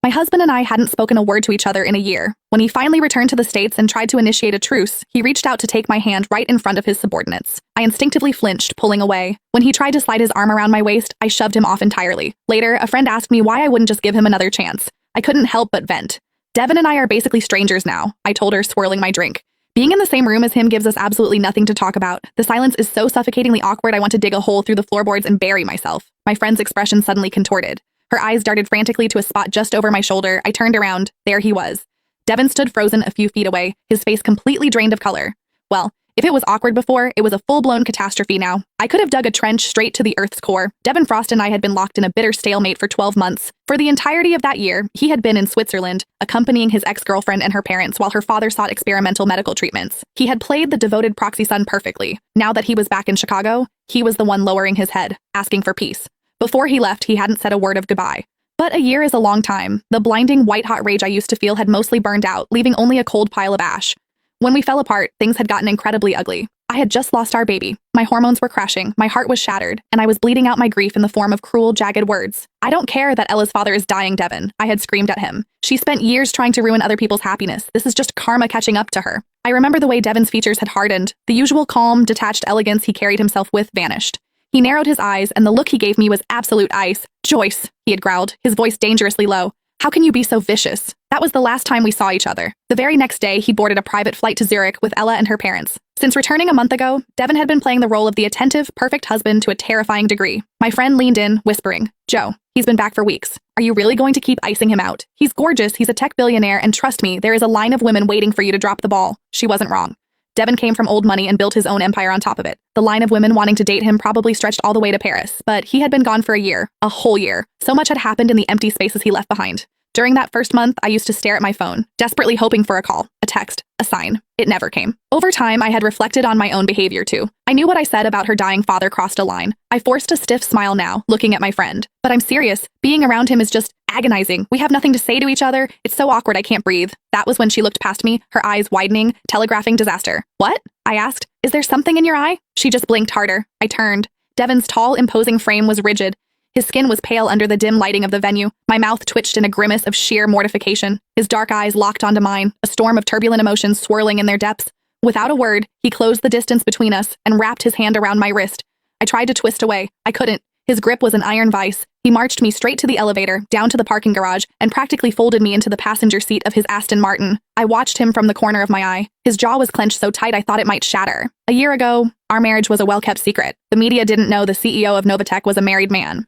My husband and I hadn't spoken a word to each other in a year. When he finally returned to the States and tried to initiate a truce, he reached out to take my hand right in front of his subordinates. I instinctively flinched, pulling away. When he tried to slide his arm around my waist, I shoved him off entirely. Later, a friend asked me why I wouldn't just give him another chance. I couldn't help but vent. Devin and I are basically strangers now, I told her, swirling my drink. Being in the same room as him gives us absolutely nothing to talk about. The silence is so suffocatingly awkward I want to dig a hole through the floorboards and bury myself. My friend's expression suddenly contorted. Her eyes darted frantically to a spot just over my shoulder. I turned around. There he was. Devin stood frozen a few feet away, his face completely drained of color. Well, if it was awkward before, it was a full-blown catastrophe now. I could have dug a trench straight to the Earth's core. Devin Frost and I had been locked in a bitter stalemate for 12 months. For the entirety of that year, he had been in Switzerland, accompanying his ex-girlfriend and her parents while her father sought experimental medical treatments. He had played the devoted proxy son perfectly. Now that he was back in Chicago, he was the one lowering his head, asking for peace. Before he left, he hadn't said a word of goodbye. But a year is a long time. The blinding, white-hot rage I used to feel had mostly burned out, leaving only a cold pile of ash. When we fell apart, things had gotten incredibly ugly. I had just lost our baby. My hormones were crashing, my heart was shattered, and I was bleeding out my grief in the form of cruel, jagged words. "I don't care that Ella's father is dying, Devin," I had screamed at him. "She spent years trying to ruin other people's happiness. This is just karma catching up to her." I remember the way Devin's features had hardened. The usual calm, detached elegance he carried himself with vanished. He narrowed his eyes, and the look he gave me was absolute ice. "Joyce," he had growled, his voice dangerously low. "How can you be so vicious?" That was the last time we saw each other. The very next day, he boarded a private flight to Zurich with Ella and her parents. Since returning a month ago, Devin had been playing the role of the attentive, perfect husband to a terrifying degree. My friend leaned in, whispering, "Joe, he's been back for weeks. Are you really going to keep icing him out? He's gorgeous, he's a tech billionaire, and trust me, there is a line of women waiting for you to drop the ball." She wasn't wrong. Devin came from old money and built his own empire on top of it. The line of women wanting to date him probably stretched all the way to Paris, but he had been gone for a year, a whole year. So much had happened in the empty spaces he left behind. During that first month, I used to stare at my phone, desperately hoping for a call, a text, a sign. It never came. Over time, I had reflected on my own behavior too. I knew what I said about her dying father crossed a line. I forced a stiff smile now, looking at my friend. But I'm serious. Being around him is just agonizing. We have nothing to say to each other. It's so awkward I can't breathe. That was when she looked past me, her eyes widening, telegraphing disaster. "What?" I asked. "Is there something in your eye?" She just blinked harder. I turned. Devin's tall, imposing frame was rigid. His skin was pale under the dim lighting of the venue. My mouth twitched in a grimace of sheer mortification. His dark eyes locked onto mine, a storm of turbulent emotions swirling in their depths. Without a word, he closed the distance between us and wrapped his hand around my wrist. I tried to twist away. I couldn't. His grip was an iron vice. He marched me straight to the elevator, down to the parking garage, and practically folded me into the passenger seat of his Aston Martin. I watched him from the corner of my eye. His jaw was clenched so tight I thought it might shatter. A year ago, our marriage was a well-kept secret. The media didn't know the CEO of Novatech was a married man.